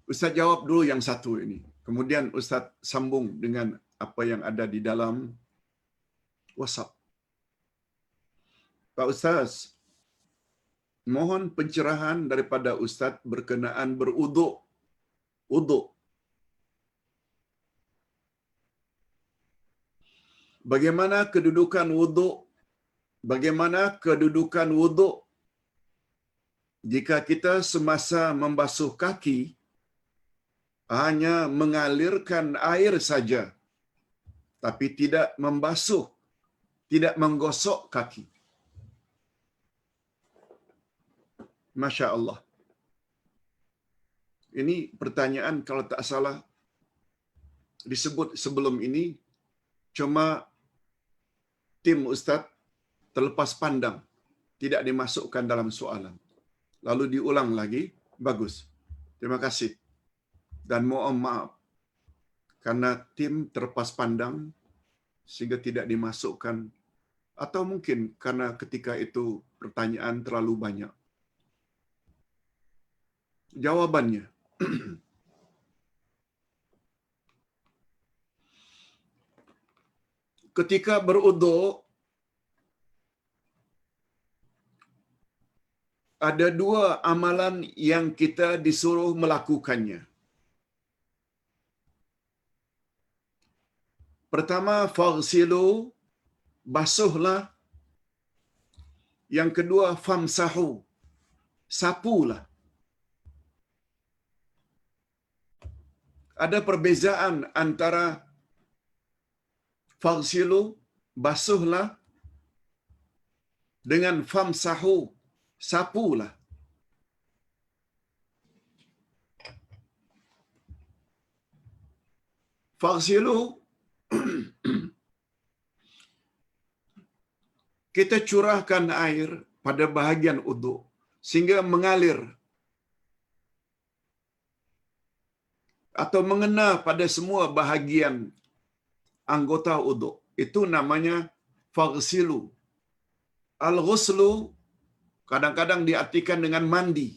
Ustaz jawab dulu yang satu ini. Kemudian Ustaz sambung dengan apa yang ada di dalam WhatsApp. Pak Ustaz, mohon pencerahan daripada Ustaz berkenaan beruduk. Uduk. Bagaimana kedudukan wuduk? Bagaimana kedudukan wuduk jika kita semasa membasuh kaki hanya mengalirkan air saja, tapi tidak membasuh, tidak menggosok kaki? Masya Allah. Ini pertanyaan kalau tak salah disebut sebelum ini, cuma tim Ustaz terlepas pandang, tidak dimasukkan dalam soalan. Lalu diulang lagi, bagus. Terima kasih. Dan mohon maaf, karena tim terlepas pandang sehingga tidak dimasukkan, atau mungkin karena ketika itu pertanyaan terlalu banyak. Jawabannya, ketika beruduk, ada dua amalan yang kita disuruh melakukannya. Pertama, faghsilu, basuhlah. Yang kedua, famsahu, sapulah. Ada perbezaan antara faghsilu, basuhlah, dengan famsahu, sapulah. Faghsilu, kita curahkan air pada bahagian uduk sehingga mengalir atau mengena pada semua bahagian anggota uduk. Itu namanya faghsilu. Al-ghuslu kadang-kadang diartikan dengan mandi.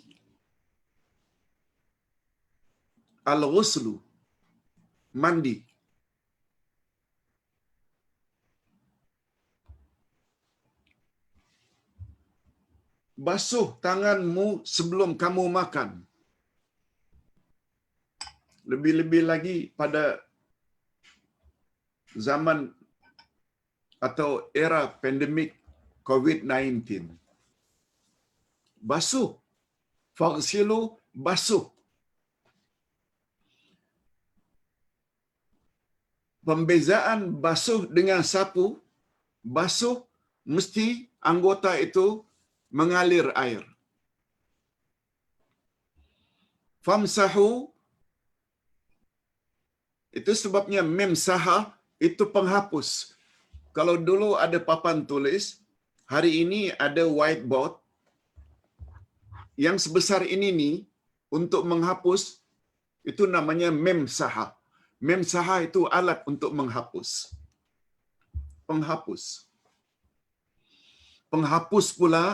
Al-ghuslu, mandi. Basuh tanganmu sebelum kamu makan. Lebih-lebih lagi pada zaman atau era pandemik COVID-19. Basuh. Faghsilu, basuh. Pembezaan basuh dengan sapu, basuh mesti anggota itu mengalir air. Famsahu, itu sebabnya memsaha itu penghapus. Kalau dulu ada papan tulis, hari ini ada whiteboard yang sebesar ini nih untuk menghapus, itu namanya memsaha. Memsaha itu alat untuk menghapus. Penghapus. Penghapus pula,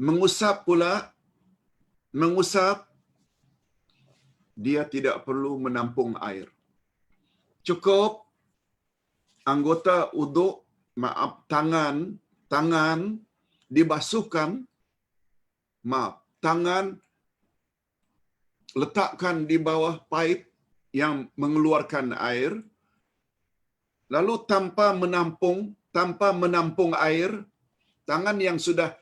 mengusap pula, mengusap, dia tidak perlu menampung air. Cukup anggota uduk, tangan dibasuhkan, tangan letakkan di bawah pipe yang mengeluarkan air, lalu tanpa menampung air, tangan yang sudah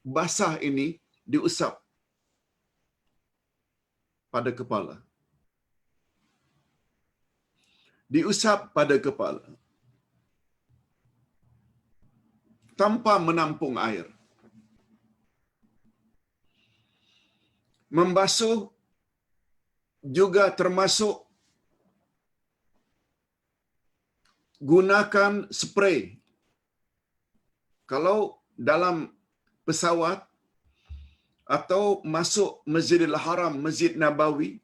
basah ini diusap pada kepala. Diusap pada kepala. Tanpa menampung air. Membasuh juga termasuk gunakan spray. Kalau dalam pesawat atau masuk Masjidil Haram, Masjid Nabawi,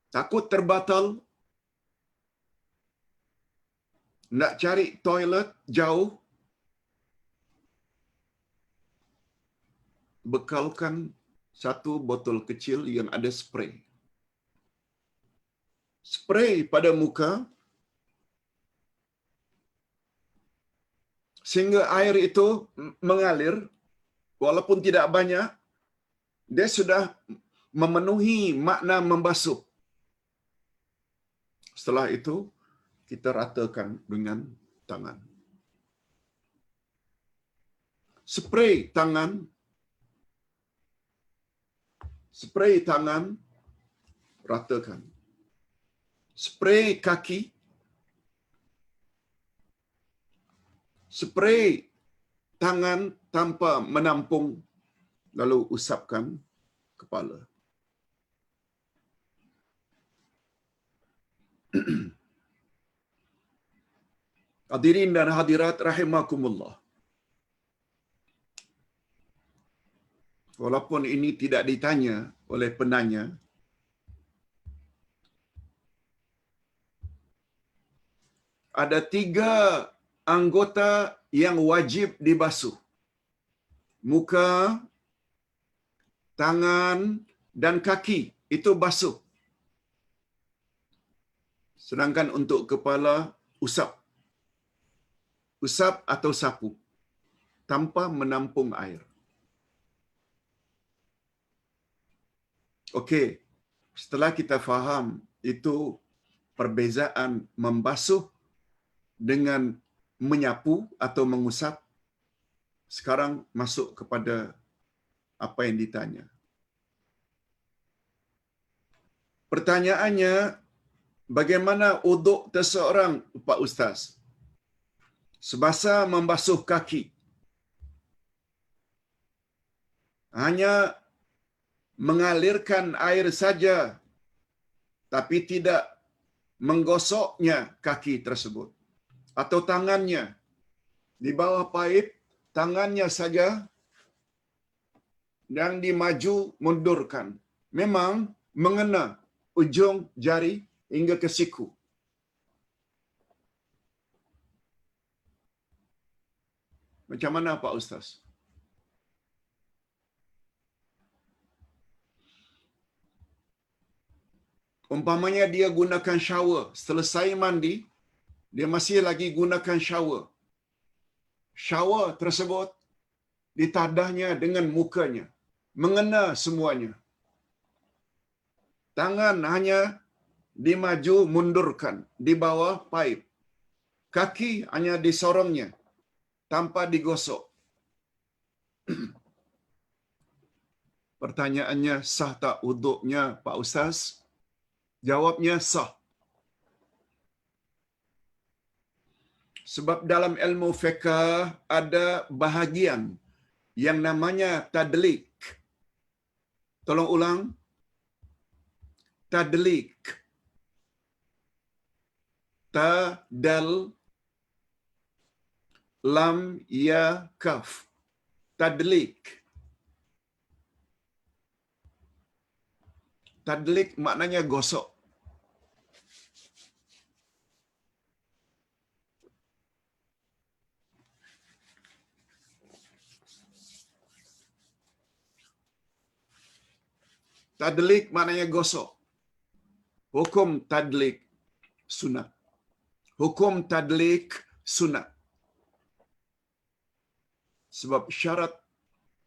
takut terbatal, nak cari toilet jauh, bekalkan satu botol kecil yang ada spray. Spray pada muka sehingga air itu mengalir, walaupun tidak banyak, dia sudah memenuhi makna membasuh. Setelah itu, kita ratakan dengan tangan. Spray tangan, ratakan. Spray kaki, spray tangan tanpa menampung, lalu usapkan kepala. Hadirin dan hadirat rahimakumullah. Walaupun ini tidak ditanya oleh penanya, ada 3 anggota yang wajib dibasuh. Muka, tangan, dan kaki itu basuh. Sedangkan untuk kepala, usap. Usap atau sapu tanpa menampung air. Okey, setelah kita faham itu perbezaan membasuh dengan menyapu atau mengusap, sekarang masuk kepada apa yang ditanya. Pertanyaannya, bagaimana uduk seseorang, Pak Ustaz? Semasa membasuh kaki, hanya mengalirkan air saja, tapi tidak menggosoknya kaki tersebut. Atau tangannya, di bawah paip, tangannya saja yang dimaju mundurkan. Memang mengena ujung jari hingga ke siku. Macam mana Pak Ustaz? Umpamanya dia gunakan shower, selesai mandi, dia masih lagi gunakan shower. Shower tersebut ditadahnya dengan mukanya, mengena semuanya. Tangan hanya dimaju mundurkan di bawah paip. Kaki hanya disorongnya tanpa digosok. Pertanyaannya, sah tak wuduknya Pak Ustaz? Jawabnya sah. Sebab dalam ilmu fiqh ada bahagian yang namanya tadlik. Tolong ulang. Tadlik. Ta-dal lam ya kaf. Tadlik. Tadlik maknanya gosok. Tadlik maknanya gosok. Hukum tadlik sunat. Hukum tadlik sunat. Sebab syarat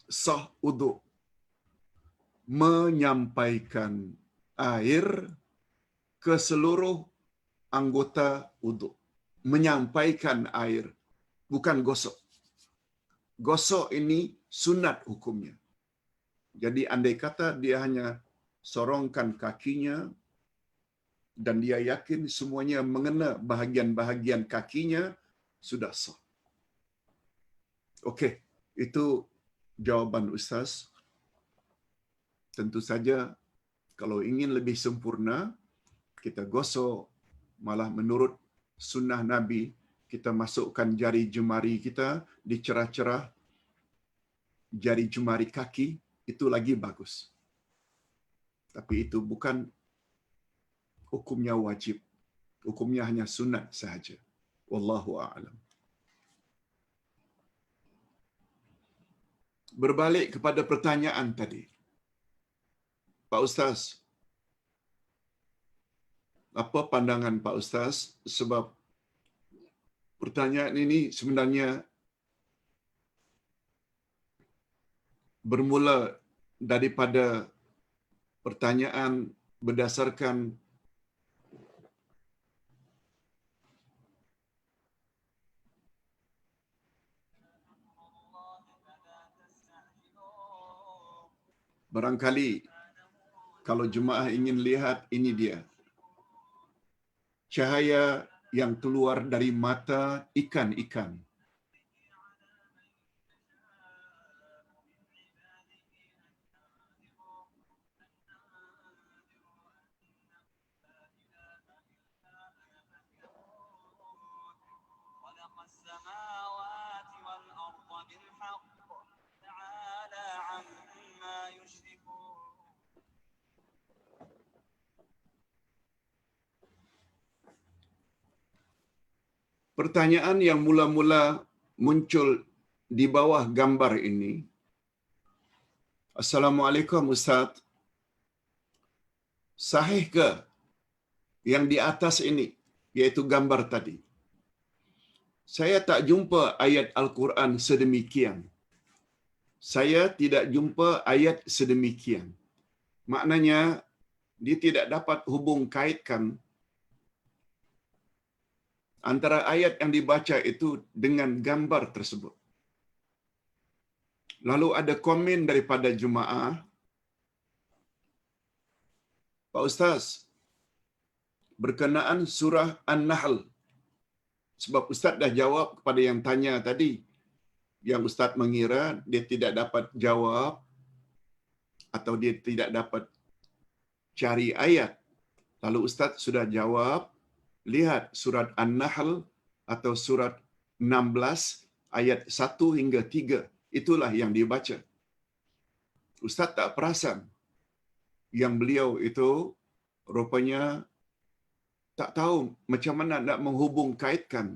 sah uduk menyampaikan air ke seluruh anggota uduk. Menyampaikan air, bukan gosok. Gosok ini sunat hukumnya. Jadi andai kata dia hanya sorongkan kakinya dan dia yakin semuanya mengena bahagian-bahagian kakinya, sudah sah. Okey, itu jawaban Ustaz. Tentu saja kalau ingin lebih sempurna, kita gosok, malah menurut sunnah Nabi, kita masukkan jari jemari kita di cerah-cerah jari jemari kaki, itu lagi bagus. Tapi itu bukan hukumnya wajib. Hukumnya hanya sunat sahaja. Wallahu a'lam. Berbalik kepada pertanyaan tadi. Pak Ustaz, apa pandangan Pak Ustaz? Sebab pertanyaan ini sebenarnya bermula daripada pertanyaan berdasarkan barangkali kalau jemaah ingin lihat, ini dia. Cahaya yang keluar dari mata ikan-ikan. Pertanyaan yang mula-mula muncul di bawah gambar ini. Assalamualaikum Ustaz. Sahih ke yang di atas ini, iaitu gambar tadi? Saya tak jumpa ayat Al-Quran sedemikian. Saya tidak jumpa ayat sedemikian. Maknanya, dia tidak dapat hubung kaitkan antara ayat yang dibaca itu dengan gambar tersebut. Lalu ada komen daripada jemaah, Pak Ustaz, berkenaan surah An-Nahl. Sebab Ustaz dah jawab kepada yang tanya tadi, yang Ustaz mengira dia tidak dapat jawab atau dia tidak dapat cari ayat. Lalu Ustaz sudah jawab, lihat surat An-Nahl atau surat 16 ayat 1 hingga 3. Itulah yang dibaca. Ustaz tak perasan yang beliau itu rupanya tak tahu macam mana nak menghubung kaitkan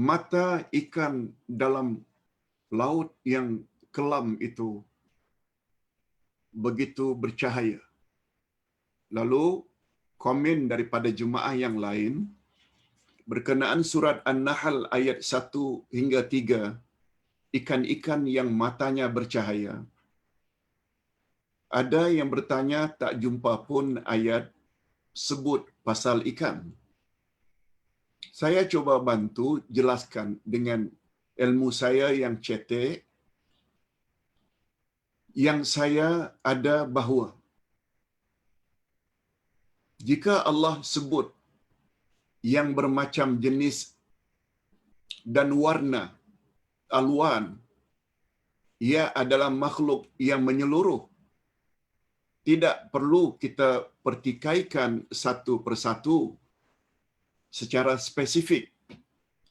mata ikan dalam laut yang kelam itu begitu bercahaya. Lalu komen daripada jemaah yang lain berkenaan surat An-Nahl ayat 1 hingga 3, ikan-ikan yang matanya bercahaya. Ada yang bertanya tak jumpa pun ayat sebut pasal ikan. Saya cuba bantu jelaskan dengan ilmu saya yang cetek, yang saya ada bahawa jika Allah sebut yang bermacam jenis dan warna, alwan, ia adalah makhluk yang menyeluruh. Tidak perlu kita pertikaikan satu persatu secara spesifik.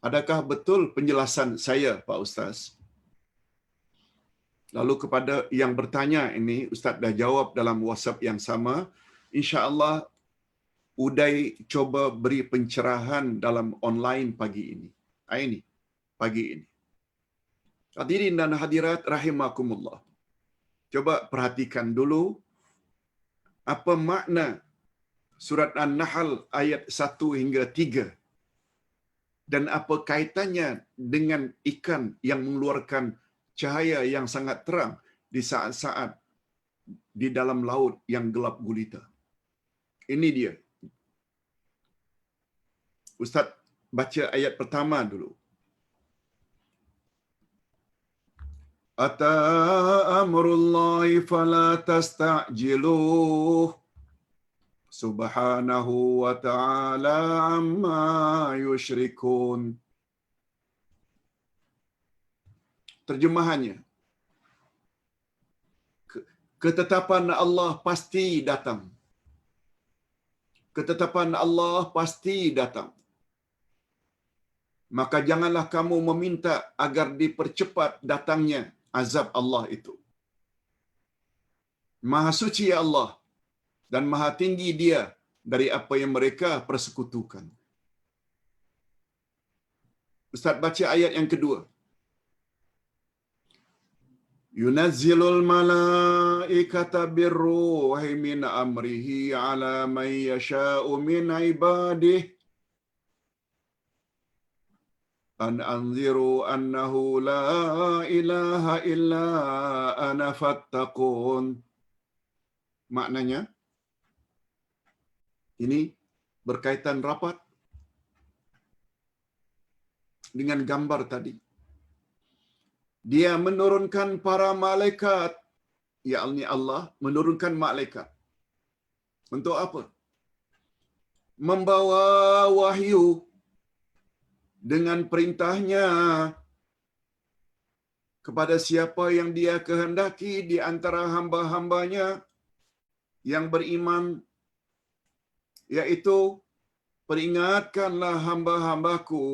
Adakah betul penjelasan saya, Pak Ustaz? Lalu kepada yang bertanya ini, Ustaz dah jawab dalam WhatsApp yang sama. InsyaAllah, Uday coba beri pencerahan dalam online pagi ini. Ini, pagi ini. Hadirin dan hadirat rahimakumullah. Coba perhatikan dulu apa makna surat An-Nahl ayat 1 hingga 3 dan apa kaitannya dengan ikan yang mengeluarkan cahaya yang sangat terang di saat-saat di dalam laut yang gelap gulita. Ini dia. Ustaz baca ayat pertama dulu. Ata amrullahi fala tasta'jiluh. Subhanahu wa ta'ala amma yushrikun. Terjemahannya, ketetapan Allah pasti datang. Ketetapan Allah pasti datang. Maka janganlah kamu meminta agar dipercepat datangnya azab Allah itu. Maha suci Allah dan maha tinggi dia dari apa yang mereka persekutukan. Ustaz baca ayat yang kedua. Yunazzilul malaikata birruhi min amrihi ala man yasha'u min ibadihi an anziru annahu la ilaha illa ana fattaqun. Maknanya, ini berkaitan rapat dengan gambar tadi. Dia menurunkan para malaikat, yakni Allah menurunkan malaikat. Untuk apa? Membawa wahyu dengan perintahnya kepada siapa yang dia kehendaki di antara hamba-hambanya yang beriman, yaitu peringatkanlah hamba-hambaku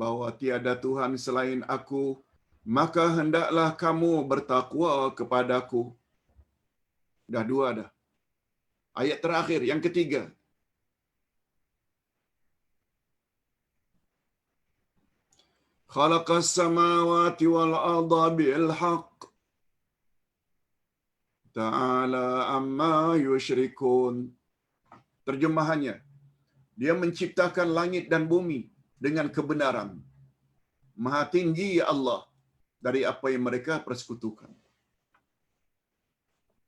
bahwa tiada Tuhan selain aku, maka hendaklah kamu bertakwa kepadaku. Dah dua dah. Ayat terakhir, yang ketiga. Khalaqas samawati wal arda bil haqq. Ta'ala amma yusyrikun. Terjemahannya, dia menciptakan langit dan bumi dengan kebenaran. Maha tinggi Allah dari apa yang mereka persekutukan.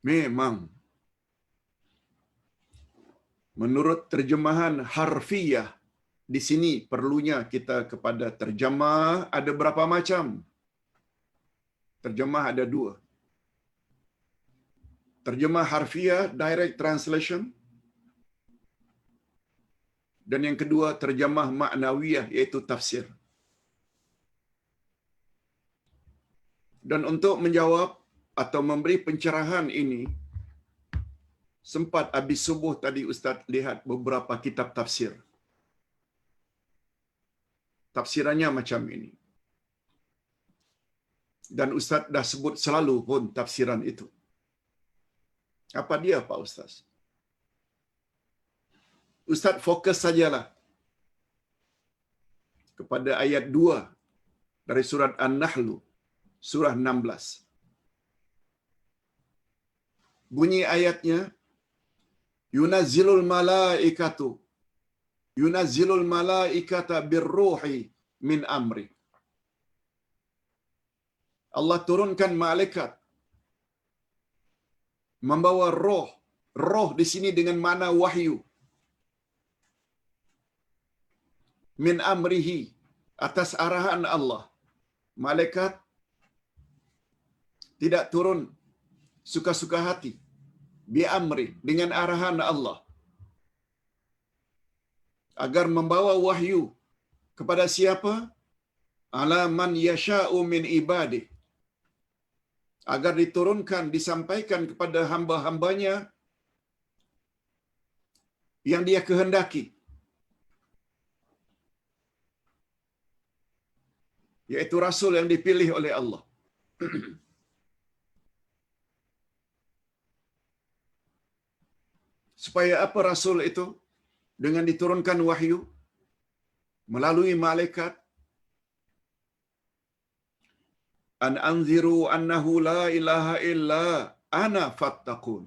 Memang, menurut terjemahan harfiah, di sini perlunya kita kepada terjemah ada berapa macam? Terjemah ada dua. Terjemah harfiah, direct translation. Dan yang kedua, terjemah maknawiyah, iaitu tafsir. Dan untuk menjawab atau memberi pencerahan ini, sempat habis subuh tadi Ustaz lihat beberapa kitab tafsir. Tafsirannya macam ini. Dan Ustaz dah sebut selalu pun tafsiran itu. Apa dia Pak Ustaz? Ustaz fokus sajalah kepada ayat 2 dari surat An-Nahl, surah 16. Bunyi ayatnya, Yunazzilul malaikata birruhi min amri. Allah turunkan malaikat membawa roh. Roh di sini dengan makna wahyu. Min amrihi, atas arahan Allah. Malaikat tidak turun suka-suka hati. Bi amri, dengan arahan Allah. Agar membawa wahyu kepada siapa? Ala man yasha'u min ibadih. Agar diturunkan, disampaikan kepada hamba-hambanya yang dia kehendaki. Yaitu Rasul yang dipilih oleh Allah. Supaya apa Rasul itu? Dengan diturunkan wahyu melalui malaikat. An anziru annahu la ilaha illa ana fattaqun.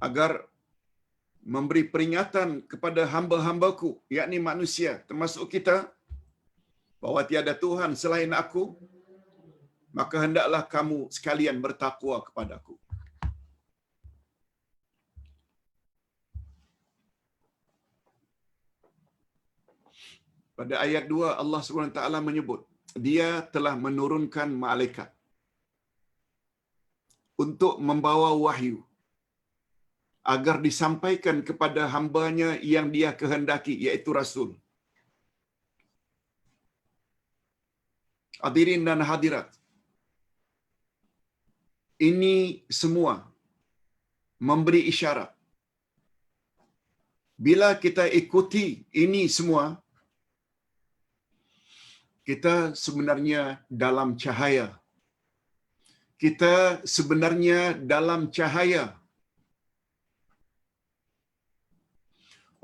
Agar memberi peringatan kepada hamba-hambaku, yakni manusia, termasuk kita, bahwa tiada Tuhan selain aku, maka hendaklah kamu sekalian bertakwa kepadaku. Pada ayat 2 Allah SWT menyebut dia telah menurunkan malaikat untuk membawa wahyu agar disampaikan kepada hambanya yang dia kehendaki, yaitu Rasul. Hadirin dan hadirat, ini semua memberi isyarat. Bila kita ikuti ini semua, kita sebenarnya dalam cahaya. Kita sebenarnya dalam cahaya.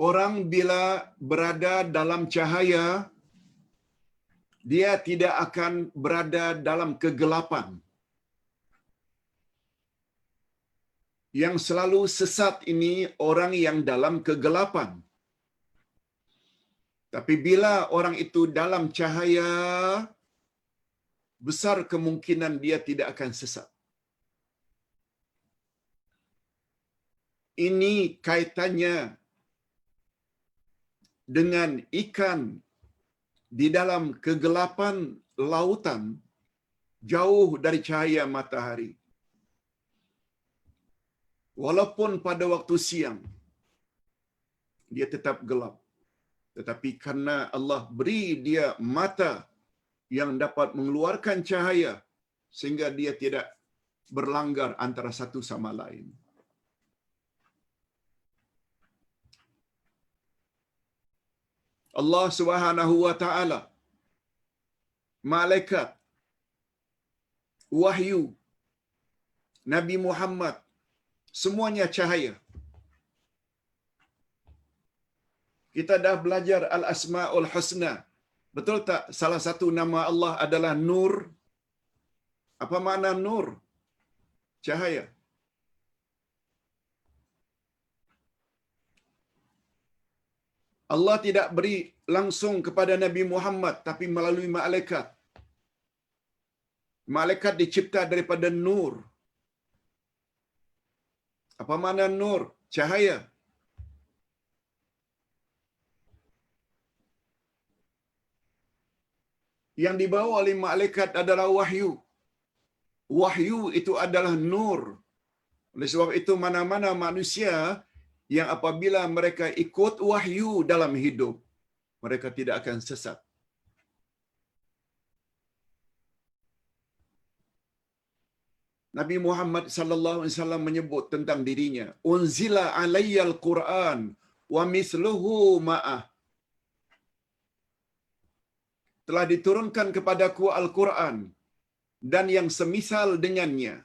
Orang bila berada dalam cahaya, Dia tidak akan berada dalam kegelapan. Yang selalu sesat ini orang yang dalam kegelapan. Tapi bila orang itu dalam cahaya, besar kemungkinan dia tidak akan sesat. Ini kaitannya dengan ikan di dalam kegelapan lautan, jauh dari cahaya matahari. Walaupun pada waktu siang, dia tetap gelap. Tetapi karena Allah beri dia mata yang dapat mengeluarkan cahaya, sehingga dia tidak berlanggar antara satu sama lain. Allah Subhanahu wa taala, malaikat, wahyu, Nabi Muhammad, semuanya cahaya. Kita dah belajar Al-Asma'ul Husna. Betul tak salah satu nama Allah adalah Nur? Apa makna Nur? Cahaya. Allah tidak beri langsung kepada Nabi Muhammad, tapi melalui malaikat. Malaikat dicipta daripada nur. Apa makna nur? Cahaya. Yang dibawa oleh malaikat adalah wahyu. Wahyu itu adalah nur. Oleh sebab itu mana-mana manusia yang apabila mereka ikut wahyu dalam hidup, mereka tidak akan sesat. Nabi Muhammad sallallahu alaihi wasallam menyebut tentang dirinya, "Unzila alayyal Qur'an wa misluhu ma'ah." Telah diturunkan kepadaku Al-Quran dan yang semisal dengannya.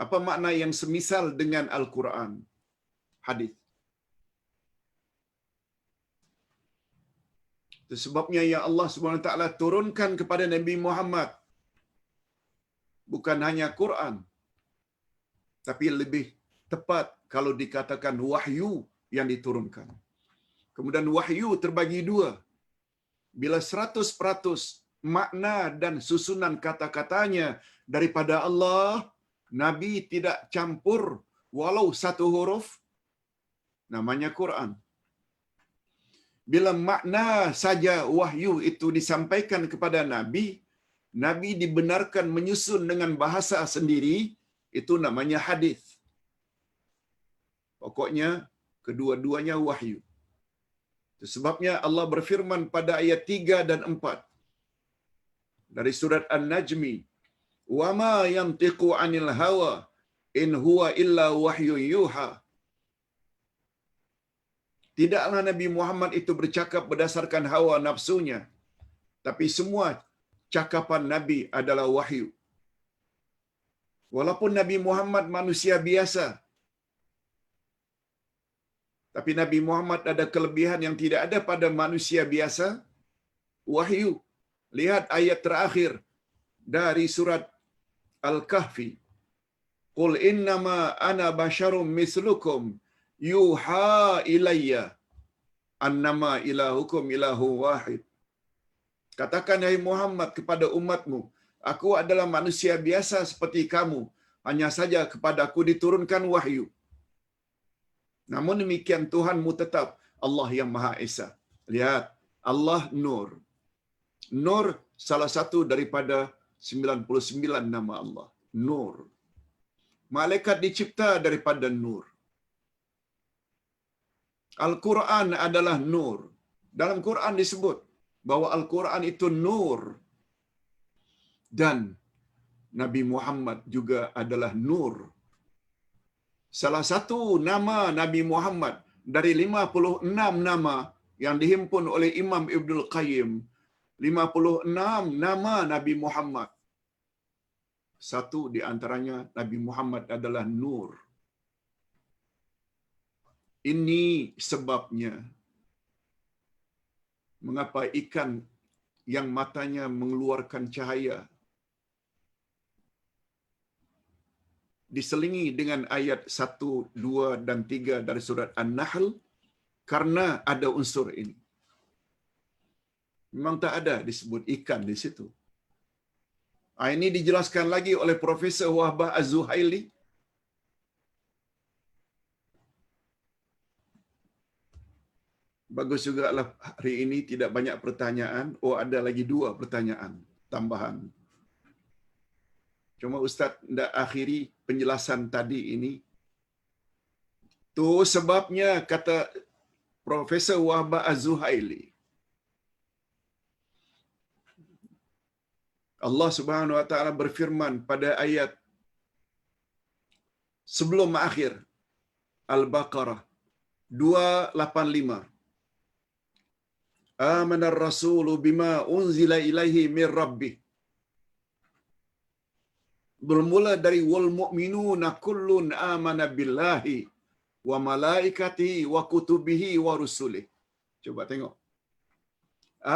Apa makna yang semisal dengan Al-Quran? Hadis. Itu sebabnya yang Allah SWT turunkan kepada Nabi Muhammad bukan hanya Quran, tapi lebih tepat kalau dikatakan wahyu yang diturunkan. Kemudian wahyu terbagi dua. Bila 100% makna dan susunan kata-katanya daripada Allah, Nabi tidak campur walau satu huruf, namanya Quran. Bila makna saja wahyu itu disampaikan kepada Nabi, Nabi dibenarkan menyusun dengan bahasa sendiri, itu namanya hadis. Pokoknya kedua-duanya wahyu. Itu sebabnya Allah berfirman pada ayat 3 dan 4 dari surat An-Najmi, "Wa ma yantiqu 'anil hawa in huwa illa wahyun yuha." Tidaklah Nabi Muhammad itu bercakap berdasarkan hawa nafsunya, tapi semua cakapan Nabi adalah wahyu. Walaupun Nabi Muhammad manusia biasa, tapi Nabi Muhammad ada kelebihan yang tidak ada pada manusia biasa, wahyu. Lihat ayat terakhir dari surat Al-Kahfi. "Qul innama ana basyarum mislukum yuha ilayya annama ilahukum ilahu wahid." Katakan hai Muhammad kepada umatmu, aku adalah manusia biasa seperti kamu, hanya saja kepadaku diturunkan wahyu. Namun demikian Tuhanmu tetap Allah yang Maha Esa. Lihat, Allah Nur. Nur salah satu daripada 99 nama Allah. Nur. Malaikat dicipta daripada nur. Al-Quran adalah nur. Dalam Quran disebut bahwa Al-Quran itu nur. Dan Nabi Muhammad juga adalah nur. Salah satu nama Nabi Muhammad dari 56 nama yang dihimpun oleh Imam Ibnul Qayyim. 56 nama Nabi Muhammad. Satu di antaranya Nabi Muhammad adalah nur. Ini sebabnya mengapa ikan yang matanya mengeluarkan cahaya, diselingi dengan ayat 1, 2, dan 3 dari surat An-Nahl karena ada unsur ini. Memang tak ada disebut ikan di situ. Ini dijelaskan lagi oleh Profesor Wahbah Az-Zuhaili. Bagus juga lah hari ini tidak banyak pertanyaan. Ada lagi 2 pertanyaan tambahan. Cuma Ustaz nak akhiri penjelasan tadi ini. Tu sebabnya kata Profesor Wahbah Az-Zuhaili, Allah Subhanahu wa taala berfirman pada ayat sebelum akhir Al-Baqarah 285. Amana ar-rasulu bima unzila ilaihi mir rabbih. Bermula dari wal mu'minuna kullun amana billahi wa malaikatihi wa kutubihi wa rusulih. Coba tengok.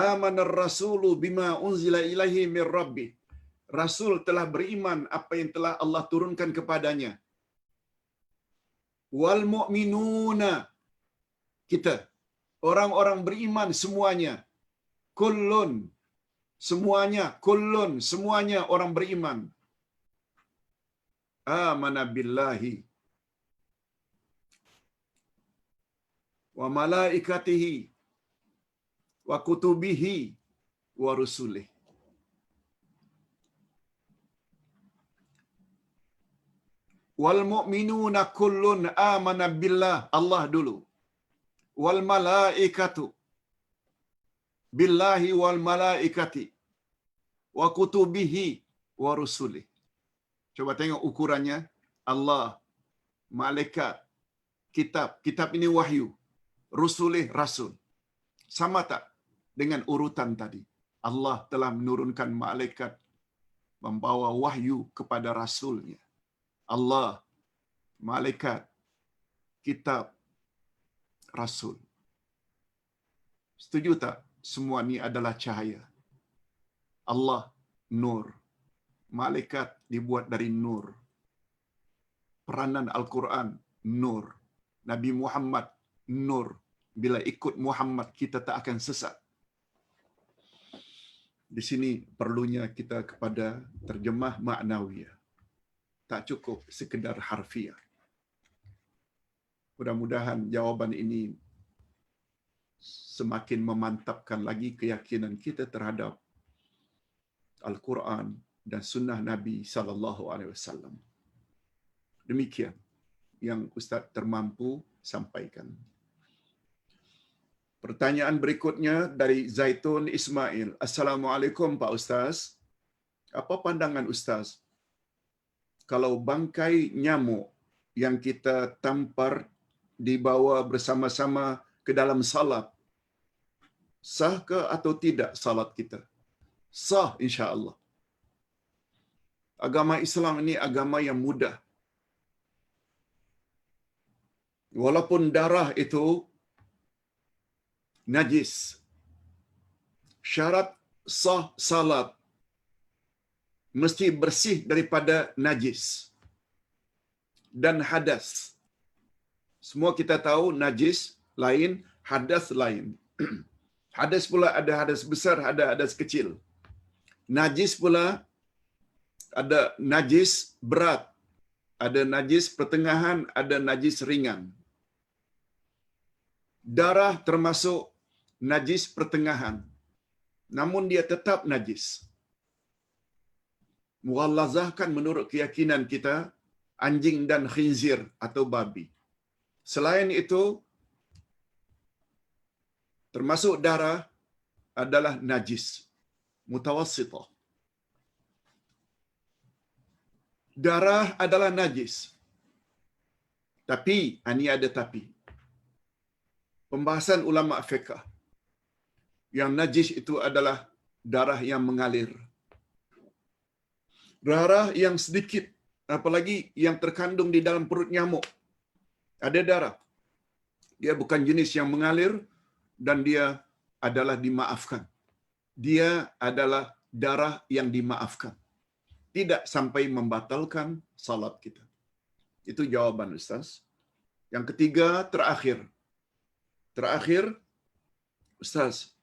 Amana ar-rasulu bima unzila ilaihi mir rabbih. Rasul telah beriman apa yang telah Allah turunkan kepadanya. Wal mu'minuna, kita orang-orang beriman semuanya. Kullun, semuanya. Kullun, semuanya orang beriman. Amana billahi wa malaikatihi wa kutubihi wa rusulih. Wal mu'minuna kullun amana billah, Allah dulu. Wal malaikatu, billahi wal malaikati wa kutubihi wa rusulih. Coba tengok ukurannya. Allah, malaikat, kitab. Kitab ini wahyu. Rusulih, rasul. Sama tak dengan urutan tadi? Allah telah menurunkan malaikat membawa wahyu kepada rasulnya. Allah, malaikat, kitab, rasul. Setuju tak? Semua ini adalah cahaya. Allah, nur. Malaikat dibuat dari nur. Peranan Al-Quran, nur. Nabi Muhammad, nur. Bila ikut Muhammad, kita tak akan sesat. Di sini perlunya kita kepada terjemah maknawiyah. Tak cukup sekedar harfiah. Mudah-mudahan jawaban ini semakin memantapkan lagi keyakinan kita terhadap Al-Quran dan sunnah Nabi sallallahu alaihi wasallam. Demikian yang Ustaz termampu sampaikan. Pertanyaan berikutnya dari Zaitun Ismail. Assalamualaikum Pak Ustaz. Apa pandangan Ustaz kalau bangkai nyamuk yang kita tampar dibawa bersama-sama ke dalam salat, sah ke atau tidak salat kita? Sah insya-Allah. Agama Islam ini agama yang mudah. Walaupun darah itu najis, syarat sah salat mesti bersih daripada najis dan hadas. Semua kita tahu najis lain, hadas lain. Hadas pula ada hadas besar, ada hadas kecil. Najis pula ada najis berat, ada najis pertengahan, ada najis ringan. Darah termasuk najis pertengahan, namun dia tetap najis. Mughallazahkan menurut keyakinan kita anjing dan khinzir atau babi. Selain itu, termasuk darah adalah najis mutawassithah. Darah adalah najis. Tapi, ini ada tapi. Pembahasan ulama fiqh. Yang najis itu adalah darah yang mengalir. Darah yang sedikit, apalagi yang terkandung di dalam perut nyamuk. Ada darah. Dia bukan jenis yang mengalir dan dia adalah dimaafkan. dia adalah darah yang dimaafkan. Tidak sampai membatalkan salat kita. Itu jawaban Ustaz. Yang ketiga, terakhir. Terakhir, Ustaz,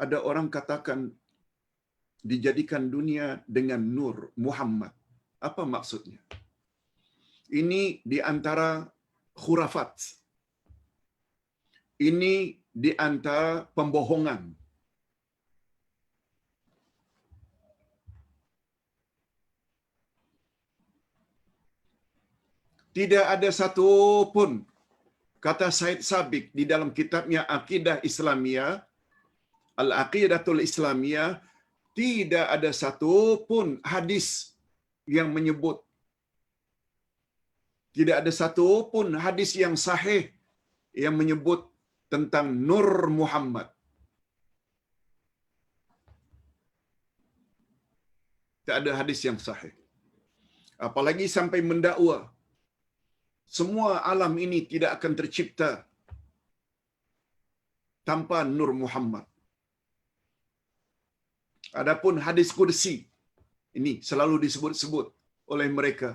ada orang katakan dijadikan dunia dengan nur Muhammad. Apa maksudnya? Ini di antara khurafat. Ini di antara pembohongan. Tidak ada satu pun kata Said Sabiq di dalam kitabnya Aqidah Islamiyah, Al-Aqidatul Islamiyah, tidak ada satu pun hadis yang menyebut, tidak ada satu pun hadis yang sahih yang menyebut tentang Nur Muhammad. Tak ada hadis yang sahih. Apalagi sampai mendakwa semua alam ini tidak akan tercipta tanpa Nur Muhammad. Adapun hadis qudsi, ini selalu disebut-sebut oleh mereka.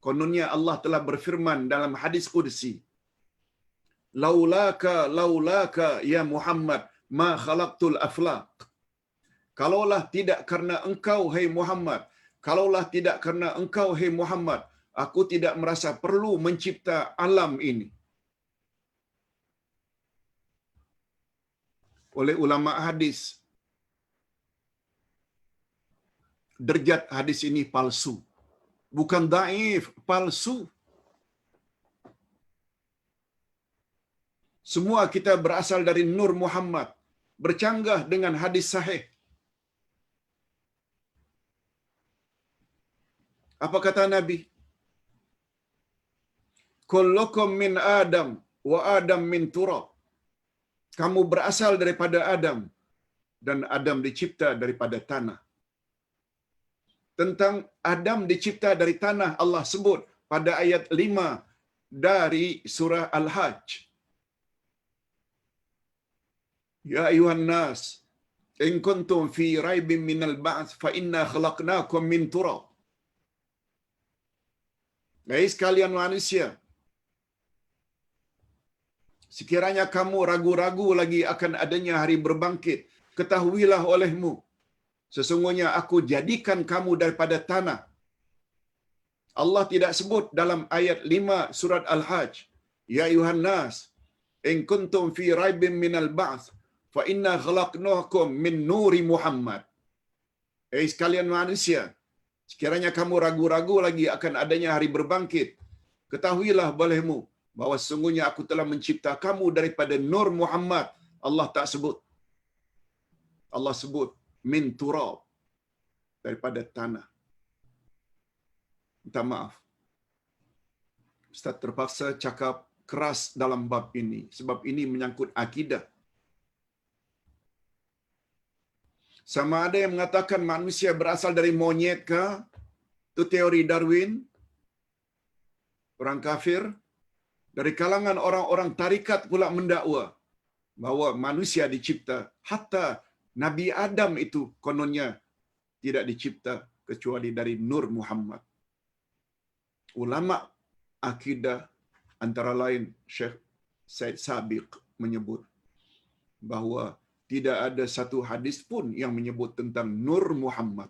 Kononnya Allah telah berfirman dalam hadis qudsi, laulaka ya Muhammad ma khalaqtul aflaq. Kalaulah tidak karena engkau hai Muhammad, kalaulah tidak karena engkau hai Muhammad, aku tidak merasa perlu mencipta alam ini. Oleh ulama hadis, derajat hadis ini palsu. Bukan dhaif, palsu. Semua kita berasal dari Nur Muhammad, bercanggah dengan hadis sahih. Apa kata Nabi? Kullukum min Adam wa Adam min turab. Kamu berasal daripada Adam dan Adam dicipta daripada tanah. Tentang Adam dicipta dari tanah Allah sebut pada ayat 5 dari surah Al-Hajj. Ya ayuhan nas, in kuntum fi raibin minal ba'ts fa inna khalaqnakum min turab. Hai sekalian manusia, sekiranya kamu ragu-ragu lagi akan adanya hari berbangkit, ketahuilah olehmu, sesungguhnya aku jadikan kamu daripada tanah. Allah tidak sebut dalam ayat 5 surat Al-Hajj, ya ayuhan nas, in kuntum fi raibin minal ba'ts fa inna khalaqnakum min nuri Muhammad. Hai sekalian manusia, sekiranya kamu ragu-ragu lagi akan adanya hari berbangkit, ketahuilah bolehmu bahwa sesungguhnya aku telah mencipta kamu daripada Nur Muhammad. Allah tak sebut. Allah sebut min turab, daripada tanah. Minta maaf, Ustaz terpaksa cakap keras dalam bab ini, sebab ini menyangkut akidah. Sama ada yang mengatakan manusia berasal dari monyet ke? Itu teori Darwin. Orang kafir. Dari kalangan orang-orang tarikat pula mendakwa bahawa manusia dicipta. Hatta Nabi Adam itu kononnya tidak dicipta kecuali dari Nur Muhammad. Ulama akidah antara lain Syekh Said Sabiq menyebut bahawa tidak ada satu hadis pun yang menyebut tentang Nur Muhammad.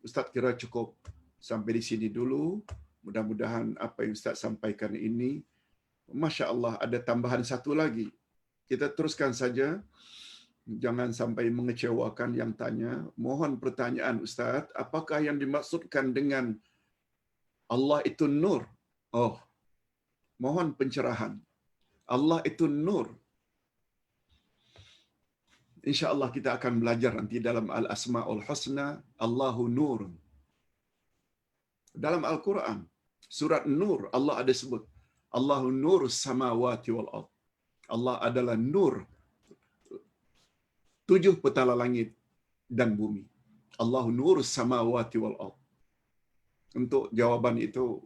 Ustaz kira cukup sampai di sini dulu. Mudah-mudahan apa yang Ustaz sampaikan ini, Masya Allah, ada tambahan satu lagi. Kita teruskan saja. Jangan sampai mengecewakan yang tanya. Mohon pertanyaan Ustaz, apakah yang dimaksudkan dengan Allah itu nur? Oh, mohon pencerahan. Allah itu nur. InsyaAllah kita akan belajar nanti dalam Al-Asma'ul Husna, Allahu Nur. Dalam Al-Quran, surat Nur, Allah ada sebut, Allahu Nur samawati wal ard. Allah adalah nur 7 petala langit dan bumi. Allahu Nur samawati wal ard. Untuk jawaban itu,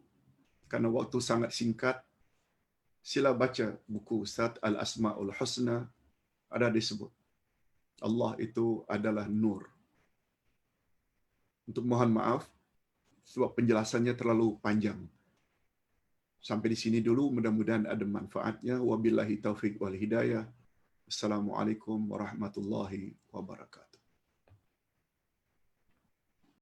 karena waktu sangat singkat, sila baca buku Ustaz Al-Asma'ul Husna, ada disebut Allah itu adalah nur. Untuk mohon maaf sebab penjelasannya terlalu panjang. Sampai di sini dulu, mudah-mudahan ada manfaatnya. Wabillahi taufik wal hidayah. Assalamualaikum warahmatullahi wabarakatuh.